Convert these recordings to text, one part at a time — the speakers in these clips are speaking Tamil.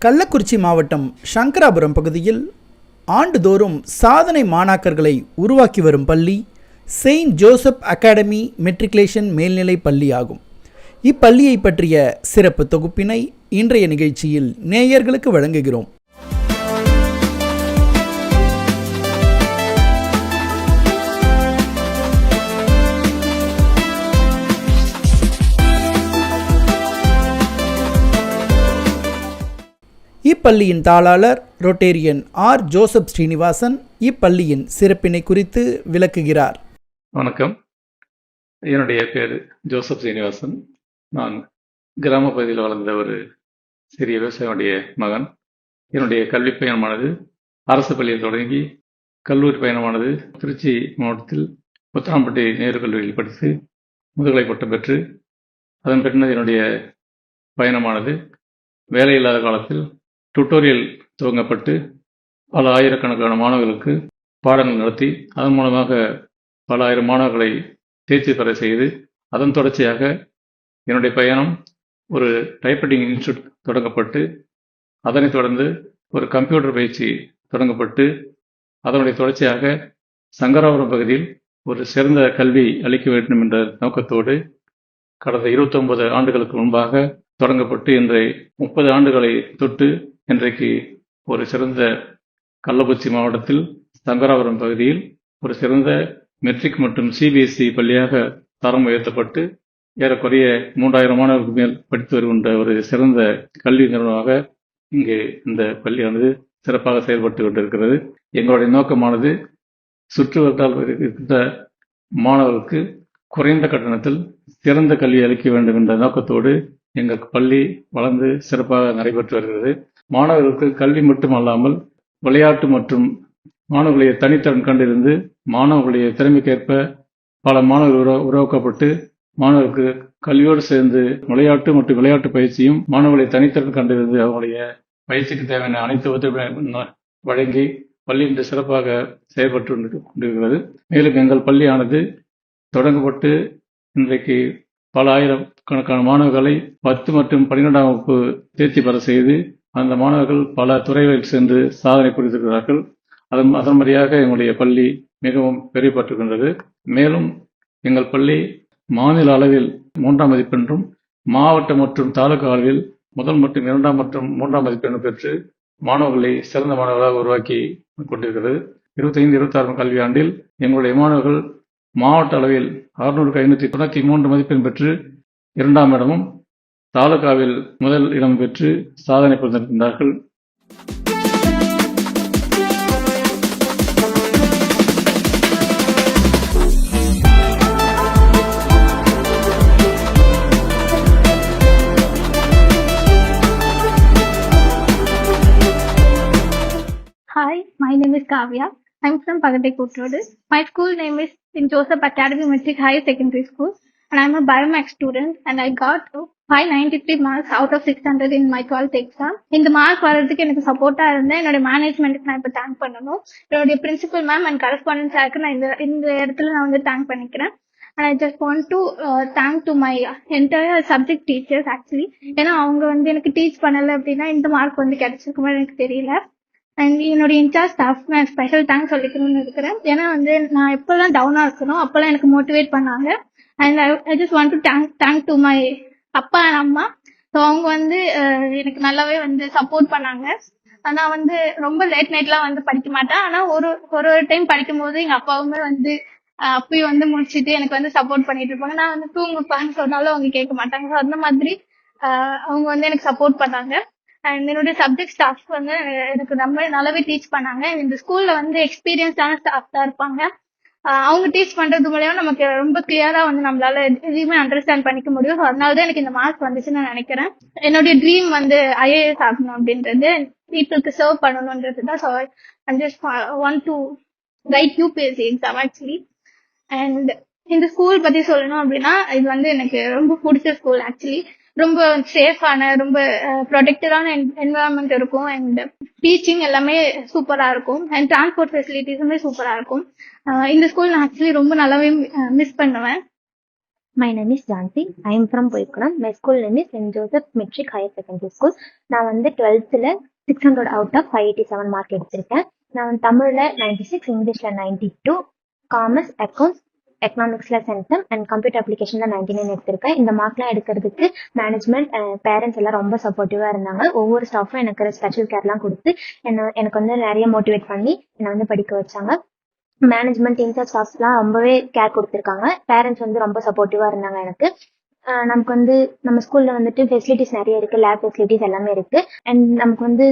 கள்ளக்குறிச்சி மாவட்டம் சங்கராபுரம் பகுதியில் ஆண்டுதோறும் சாதனை மாணாக்கர்களை உருவாக்கி வரும் பள்ளி செயின்ட் ஜோசப் அகாடமி மெட்ரிகுலேஷன் மேல்நிலை பள்ளி ஆகும். இப்பள்ளியை பற்றிய சிறப்பு தொகுப்பினை இன்றைய நிகழ்ச்சியில் நேயர்களுக்கு வழங்குகிறோம். இப்பள்ளியின் தாளாளர் ரொட்டேரியன் ஆர் ஜோசப் ஸ்ரீனிவாசன் இப்பள்ளியின் சிறப்பினை குறித்து விளக்குகிறார். வணக்கம், என்னுடைய பேர் ஜோசப் ஸ்ரீனிவாசன். நான் கிராம பகுதியில் வளர்ந்த ஒரு சிறிய விவசாயியுடைய மகன். என்னுடைய கல்வி பயணமானது அரசு பள்ளியில் தொடங்கி கல்லூரி பயணமானது திருச்சி மாவட்டத்தில் புத்தனாம்பட்டி நேரு கல்லூரியில் படித்து முதுகலை பட்டம் பெற்று அதன் பின்னர் என்னுடைய பயணமானது வேலையில்லாத காலத்தில் டுட்டோரியல் துவங்கப்பட்டு பல ஆயிரக்கணக்கான மாணவர்களுக்கு பாடங்கள் நடத்தி அதன் மூலமாக பல ஆயிரம் மாணவர்களை தேர்ச்சி பெற செய்து அதன் தொடர்ச்சியாக என்னுடைய பயணம் ஒரு டைப்ரைட்டிங் இன்ஸ்டியூட் தொடங்கப்பட்டு அதனைத் தொடர்ந்து ஒரு கம்ப்யூட்டர் பயிற்சி தொடங்கப்பட்டு அதனுடைய தொடர்ச்சியாக சங்கராபுரம் பகுதியில் ஒரு சிறந்த கல்வி அளிக்க வேண்டும் என்ற நோக்கத்தோடு கடந்த 29 ஆண்டுகளுக்கு முன்பாக தொடங்கப்பட்டு இன்றைய 30 ஆண்டுகளை தொட்டு இன்றைக்கு ஒரு சிறந்த கள்ளக்குறிச்சி மாவட்டத்தில் சங்கராபுரம் பகுதியில் ஒரு சிறந்த மெட்ரிக் மற்றும் சிபிஎஸ்இ பள்ளியாக தரம் உயர்த்தப்பட்டு ஏறக்குறைய 3000 மாணவர்களுக்கு மேல் படித்து வருகின்ற ஒரு சிறந்த கல்வி நிறுவனமாக இங்கே இந்த பள்ளியானது சிறப்பாக செயல்பட்டு கொண்டிருக்கிறது. எங்களுடைய நோக்கமானது சுற்றுவட்டால் இருக்கின்ற மாணவர்களுக்கு குறைந்த கட்டணத்தில் சிறந்த கல்வி அளிக்க வேண்டும் என்ற நோக்கத்தோடு எங்கள் பள்ளி வளர்ந்து சிறப்பாக நடைபெற்று வருகிறது. மாணவர்களுக்கு கல்வி மட்டுமல்லாமல் விளையாட்டு மற்றும் மாணவர்களுடைய தனித்திறன் கண்டிருந்து மாணவர்களுடைய திறமைக்கேற்ப பல மாணவர்கள் உருவாக்கப்பட்டு மாணவர்களுக்கு கல்வியோடு சேர்ந்து விளையாட்டு மற்றும் விளையாட்டு பயிற்சியும் மாணவர்களுடைய தனித்திறன் கண்டிருந்து அவங்களுடைய பயிற்சிக்கு தேவையான அனைத்து ஒத்துழைப்பு வழங்கி பள்ளி இன்று சிறப்பாக செயல்பட்டு கொண்டிருக்கிறது. மேலும் எங்கள் பள்ளியானது தொடங்கப்பட்டு இன்றைக்கு பல ஆயிரக்கணக்கான மாணவர்களை 10 மற்றும் 12ஆம் வகுப்பு தேர்ச்சி பெற செய்து அந்த மாணவர்கள் பல துறைகளில் சென்று சாதனை புரிந்திருக்கிறார்கள். அதன் முறையாக எங்களுடைய பள்ளி மிகவும் பெரிய பெற்றுகின்றது. மேலும் எங்கள் பள்ளி மாநில அளவில் 3ஆம் மதிப்பென்றும் மாவட்ட மற்றும் தாலுகா அளவில் முதல் மற்றும் 2ஆம் மற்றும் 3ஆம் மதிப்பெண்ணும் பெற்று மாணவர்களை சிறந்த மாணவர்களாக உருவாக்கி கொண்டிருக்கிறது. 25-26 கல்வியாண்டில் எங்களுடைய மாணவர்கள் மாவட்ட அளவில் 600-593 மதிப்பெண் பெற்று 2ஆம் இடமும் தாலுகாவில் முதல் இடம் பெற்று சாதனை புரிந்திருக்கின்றார்கள். Hi, my name is Kavya. I'm from Pagatai Kootrodu. My school name is St. Joseph Academy Matric Higher Secondary School, and I'm a biomax student, and I got 593 marks out of 600 in my 12th exam. இந்த மார்க் வர்றதுக்கு எனக்கு சப்போர்ட்டா இருந்த என்னோட மேனேஜ்மெண்ட்டுக்கு நான் இப்ப தேங்க் பண்ணணும். என்னோட பிரின்சிபல் மேம் அண்ட் கரஸ்பாண்டன்ட் சாருக்கு நான் இந்த இடத்துல நான் வந்து தேங்க் பண்ணிக்கிறேன். And I just want to thank to my entire subject teachers actually. ஏன்னா அவங்க வந்து எனக்கு டீச் பண்ணல அப்படின்னா இந்த மார்க் வந்து கிடைச்சிருக்குமா எனக்கு தெரியல. அண்ட் என்னோட இன்சார்ஜ் ஸ்டாஃப் நான் ஸ்பெஷல் தேங்க்ஸ் சொல்லிக்கணும்னு இருக்கிறேன். ஏன்னா வந்து நான் எப்பெல்லாம் டவுனா இருக்கணும் அப்பெல்லாம் எனக்கு மோட்டிவேட் பண்ணாங்க. And I just want to thank to my அப்பா அண்ட் அம்மா. ஸோ அவங்க வந்து எனக்கு நல்லாவே வந்து சப்போர்ட் பண்ணாங்க. நான் வந்து ரொம்ப லேட் நைட்லாம் வந்து படிக்க மாட்டேன். ஆனா ஒரு டைம் படிக்கும் போது எங்க அப்பாவுமே வந்து அப்பயும் வந்து முடிச்சுட்டு எனக்கு வந்து சப்போர்ட் பண்ணிட்டு இருப்பாங்க. நான் வந்து தூங்குப்பான்னு சொன்னாலும் அவங்க கேட்க மாட்டாங்க. ஸோ அந்த மாதிரி அவங்க வந்து எனக்கு சப்போர்ட் பண்ணாங்க. அண்ட் என்னுடைய சப்ஜெக்ட் ஸ்டாஃப் வந்து எனக்கு ரொம்ப நல்லாவே டீச் பண்ணாங்க. இந்த ஸ்கூல்ல வந்து எக்ஸ்பீரியன்ஸான ஸ்டாஃப் தான் இருப்பாங்க. அவங்க டீச் பண்றது மூலமா நமக்கு ரொம்ப கிளியரா வந்து நம்மளால எதையுமே அண்டர்ஸ்டாண்ட் பண்ணிக்க முடியும். அதனாலதான் எனக்கு இந்த மார்க் வந்துச்சுன்னு நான் நினைக்கிறேன். என்னுடைய ட்ரீம் வந்து IAS ஆகணும் அப்படின்றது, பீப்புளுக்கு சர்வ் பண்ணணும்ன்றதுதான். So I just want to write UPSC exam actually. And இந்த ஸ்கூல் பத்தி சொல்லணும் அப்படின்னா இது வந்து எனக்கு ரொம்ப பிடிச்ச ஸ்கூல் ஆக்சுவலி. ரொம்ப சேஃபான ரொம்ப ப்ரொடெக்டடான என்வரான்மெண்ட் இருக்கும். அண்ட் டீச்சிங் எல்லாமே சூப்பரா இருக்கும். அண்ட் டிரான்ஸ்போர்ட் ஃபெசிலிட்டிஸுமே சூப்பரா இருக்கும். இந்த ஸ்கூல் நான் ஆக்சுவலி ரொம்ப நல்லாவே மிஸ் பண்ணுவேன். My name is Jansi. I am from Poikulam. My school name is St. Joseph Metric Higher Secondary School. நான் வந்து 12th 600 out of 587 மார்க் எடுத்திருக்கேன். நான் தமிழ்ல 96, இங்கிலீஷ்ல 92, காமர்ஸ், அக்கௌண்ட்ஸ், எக்கனாமிக்ஸ்ல சென்டம் அண்ட் கம்ப்யூட்டர் அப்ளிகேஷன்ல 99 எடுத்திருக்கேன். இந்த மார்க்லாம் எடுக்கிறதுக்கு மேனேஜ்மெண்ட் பேரண்ட்ஸ் எல்லாம் ரொம்ப சப்போர்ட்டிவா இருந்தாங்க. ஒவ்வொரு ஸ்டாஃபும் எனக்கு ஸ்பெஷல் கேர்லாம் கொடுத்து எனக்கு வந்து நிறைய மோட்டிவேட் பண்ணி என்னை வந்து படிக்க வச்சாங்க. மேனேஜ்மெண்ட் இன்சார்ஜ் ஸ்டாஃப்ஸ்லாம் ரொம்பவே கேர் கொடுத்துருக்காங்க. பேரண்ட்ஸ் வந்து ரொம்ப சப்போர்ட்டிவா இருந்தாங்க எனக்கு. நமக்கு வந்து நம்ம ஸ்கூல்ல வந்துட்டு ஃபெசிலிட்டிஸ் நிறைய இருக்கு, லேப் ஃபெசிலிட்டிஸ் எல்லாமே இருக்கு. அண்ட் நமக்கு வந்து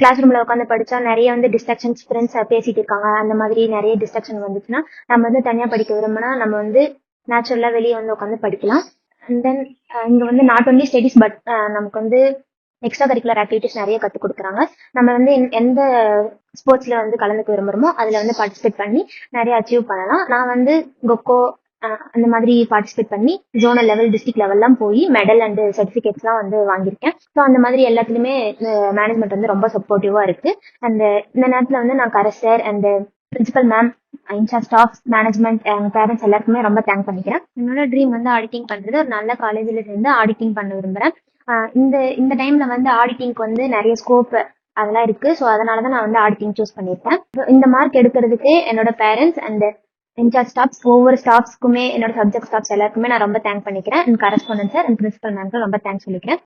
கிளாஸ் ரூம்ல உட்காந்து படிச்சா நிறைய வந்து டிஸ்ட்ராக்ஷன்ஸ், ஃப்ரெண்ட்ஸ் பேசிட்டு இருக்காங்க, அந்த மாதிரி நிறைய டிஸ்ட்ராக்ஷன் வந்துச்சுன்னா நம்ம வந்து தனியா படிக்க விரும்பினா நம்ம வந்து நேச்சுரலா வெளியே வந்து உட்காந்து படிக்கலாம். அண்ட் தென் இங்க வந்து நாட் ஒன்லி ஸ்டடிஸ் பட் நமக்கு வந்து எக்ஸ்ட்ரா கரிக்குலர் ஆக்டிவிட்டிஸ் நிறைய கற்றுக் கொடுக்குறாங்க. நம்ம வந்து எந்த ஸ்போர்ட்ஸ்ல வந்து கலந்துக்க விரும்புறோமோ அதுல வந்து பார்ட்டிசிபேட் பண்ணி நிறைய அச்சீவ் பண்ணலாம். நான் வந்து கொக்கோ அந்த மாதிரி பார்ட்டிசிபேட் பண்ணி ஜோனல் லெவல், டிஸ்ட்ரிக்ட் லெவல்லாம் போய் மெடல் அண்ட் சர்டிபிகேட்ஸ்லாம் வந்து வாங்கியிருக்கேன். ஸோ அந்த மாதிரி எல்லாத்துலயுமே மேனேஜ்மெண்ட் வந்து ரொம்ப சப்போர்ட்டிவா இருக்கு. அண்ட் இந்த நேரத்துல வந்து நான் கரஸ்டர் and principal ma'am, in-charge staff, management, எங்க பேரண்ட்ஸ் எல்லாருக்குமே ரொம்ப தேங்க் பண்ணிக்கிறேன். என்னோட ட்ரீம் வந்து ஆடிட்டிங் பண்றது. ஒரு நல்ல காலேஜ்ல சேர்ந்து ஆடிட்டிங் பண்ண விரும்புறேன். இந்த டைம்ல வந்து ஆடிட்டிங்க்கு வந்து நிறைய ஸ்கோப் அதெல்லாம் இருக்கு. ஸோ அதனாலதான் நான் வந்து ஆடிட்டிங் சூஸ் பண்ணியிருக்கேன். இந்த மார்க் எடுக்கிறதுக்கு என்னோட பேரண்ட்ஸ் அண்ட் இன்சார்ஜ் ஸ்டாஃப்ஸ், ஒவ்வொரு ஸ்டாஃப்ஸ்க்குமே, என்னோட சப்ஜெக்ட் ஸ்டாஃப்ஸ் எல்லாருக்குமே நான் ரொம்ப தேங்க் பண்ணிக்கிறேன். And correspondent sir and principal மேம்க்கு ரொம்ப தேங்க்ஸ் சொல்லிக்கிறேன்.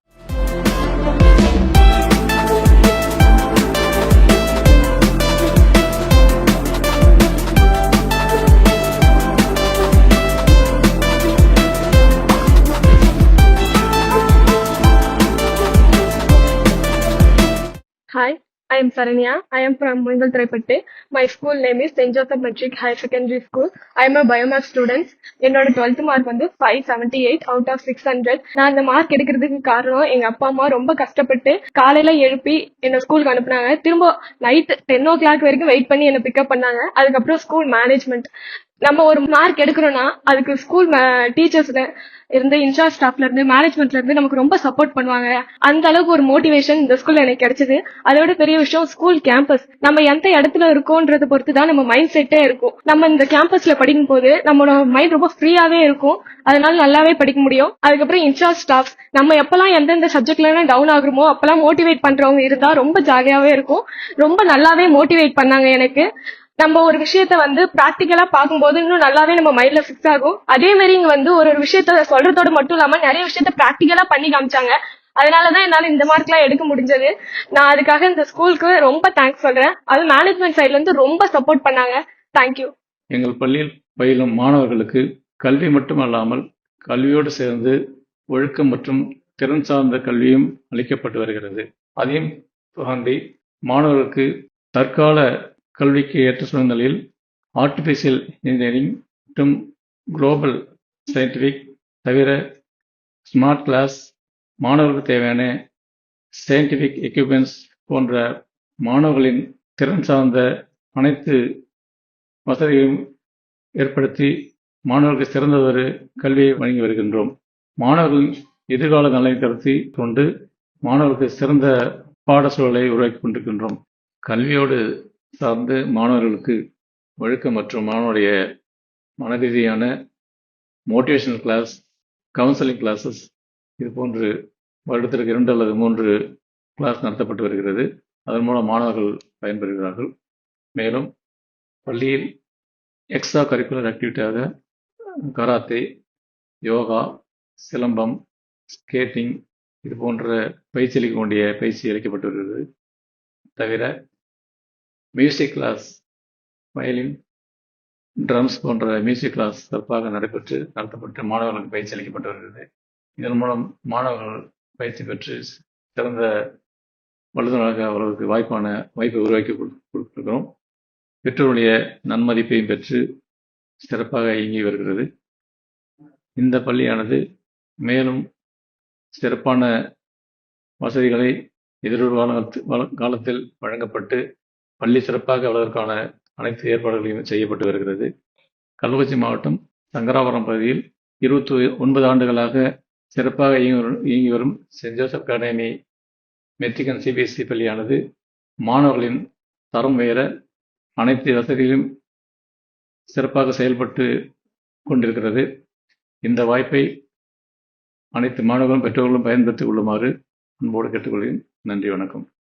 Hi, I am Saranya. I am from Mungalthuraippattu. My school name is St. Joseph Metric Higher Secondary School. I am a biomath student. என்னோட 12th மார்க் வந்து 578 out of 600. நான் இந்த மார்க் எடுக்கிறதுக்கு காரணம் எங்க அப்பா அம்மா ரொம்ப கஷ்டப்பட்டு காலையில எழுப்பி என்ன ஸ்கூலுக்கு அனுப்புனாங்க. திரும்ப நைட் 10 o'clock வரைக்கும் வெயிட் பண்ணி என்ன பிக்கப் பண்ணாங்க. அதுக்கப்புறம் ஸ்கூல் மேனேஜ்மெண்ட், நம்ம ஒரு மார்க் எடுக்கிறோம்னா அதுக்கு ஸ்கூல் டீச்சர்ஸ்ல இருந்து, இன்சார்ஜ் ஸ்டாஃப்ல இருந்து, மேனேஜ்மெண்ட்ல இருந்து நமக்கு ரொம்ப சப்போர்ட் பண்ணுவாங்க. அந்த அளவுக்கு ஒரு மோட்டிவேஷன் இந்த ஸ்கூல்ல எனக்கு கிடைச்சது. அதோட பெரிய விஷயம் ஸ்கூல் கேம்பஸ். நம்ம எந்த இடத்துல இருக்கோன்றத பொறுத்து தான் நம்ம மைண்ட் செட்டே இருக்கும். நம்ம இந்த கேம்பஸ்ல படிக்கும் போது நம்மளோட மைண்ட் ரொம்ப ஃப்ரீயாவே இருக்கும். அதனால நல்லாவே படிக்க முடியும். அதுக்கப்புறம் இன்சார்ஜ் ஸ்டாஃப்ஸ், நம்ம எப்பெல்லாம் எந்தெந்த சப்ஜெக்ட்ல டவுன் ஆகுறோமோ அப்பெல்லாம் மோட்டிவேட் பண்றவங்க இருந்தா ரொம்ப ஜாலியாவே இருக்கும். ரொம்ப நல்லாவே மோட்டிவேட் பண்ணாங்க எனக்கு. நம்ம ஒரு விஷயத்த வந்து பிராக்டிக்கலா பார்க்கும்போது இன்னும் நல்லாவே நம்ம மைண்ட்ல ஃபிக்ஸ் ஆகும். அதே மாதிரி இங்க வந்து ஒரு விஷயத்த சொல்றதோட மட்டும் இல்லாம நிறைய விஷயத்த பிராக்டிக்கலா பண்ணி காமிச்சாங்க. அதனாலதான் என்னால இந்த மார்க் எல்லாம் எடுக்க முடிஞ்சது. நான் அதுக்காக இந்த ஸ்கூலுக்கு ரொம்ப தேங்க்ஸ் சொல்றேன். அது மேனேஜ்மெண்ட் சைட்ல இருந்து ரொம்ப சப்போர்ட் பண்ணாங்க. தேங்க்யூ. எங்கள் பள்ளியில் பயிலும் மாணவர்களுக்கு கல்வி மட்டுமல்லாமல் கல்வியோடு சேர்ந்து ஒழுக்கம் மற்றும் திறன் சார்ந்த கல்வியும் அளிக்கப்பட்டு வருகிறது. அதையும் தாண்டி மாணவர்களுக்கு தற்கால கல்விக்கு ஏற்ற சூழ்நிலையில் ஆர்டிஃபிஷியல் இன்ஜினியரிங் மற்றும் குளோபல் சயின்டிஃபிக் தவிர ஸ்மார்ட் கிளாஸ், மாணவர்களுக்கு தேவையான சயின்டிஃபிக் எக்யூப்மெண்ட்ஸ் போன்ற மாணவர்களின் திறன் சார்ந்த அனைத்து வசதிகளையும் ஏற்படுத்தி மாணவர்களுக்கு சிறந்ததொரு கல்வியை வழங்கி வருகின்றோம். மாணவர்களின் எதிர்கால நலனை கருத்தி கொண்டு மாணவர்களுக்கு சிறந்த பாட சூழலை உருவாக்கி கொண்டிருக்கின்றோம். கல்வியோடு சார்ந்து மாணவர்களுக்கு ஒழுக்கம் மற்றும் மாணவனுடைய மனரீதியான மோட்டிவேஷனல் கிளாஸ், கவுன்சிலிங் கிளாஸஸ், இது போன்று வருடத்திற்கு 2 அல்லது 3 கிளாஸ் நடத்தப்பட்டு வருகிறது. அதன் மூலம் மாணவர்கள் பயன்பெறுகிறார்கள். மேலும் பள்ளியில் எக்ஸ்ட்ரா கரிக்குலர் ஆக்டிவிட்டியாக கராத்தே, யோகா, சிலம்பம், ஸ்கேட்டிங் இது போன்ற பயிற்சி அளிக்கக்கூடிய பயிற்சி அளிக்கப்பட்டு வருகிறது. தவிர மியூசிக் கிளாஸ், வயலின், ட்ரம்ஸ் போன்ற மியூசிக் கிளாஸ் சிறப்பாக நடத்தப்பட்டு மாணவர்களுக்கு பயிற்சி அளிக்கப்பட்டு வருகிறது. இதன் மூலம் மாணவர்கள் பயிற்சி பெற்று சிறந்த வல்லுநராக அவர்களுக்கு வாய்ப்பை உருவாக்கி கொடுத்திருக்கிறோம். பெற்றோருடைய நன்மதிப்பையும் பெற்று சிறப்பாக இயங்கி வருகிறது. இந்த பள்ளியானது மேலும் சிறப்பான வசதிகளை எதிர்கால காலத்தில் வழங்கப்பட்டு பள்ளி சிறப்பாக வளர்வதற்கான அனைத்து ஏற்பாடுகளையும் செய்யப்பட்டு வருகிறது. கள்ளக்குறிச்சி மாவட்டம் சங்கராபுரம் பகுதியில் 29 ஆண்டுகளாக சிறப்பாக இயங்கி வரும் Saint Joseph academy matric and CBSE பள்ளியானது மாணவர்களின் தரம் உயர அனைத்து வசதிகளும் சிறப்பாக செயல்பட்டு கொண்டிருக்கிறது. இந்த வாய்ப்பை அனைத்து மாணவர்களும் பெற்றோர்களும் பயன்படுத்திக் கொள்ளுமாறு அன்போடு கேட்டுக்கொள்கிறேன். நன்றி, வணக்கம்.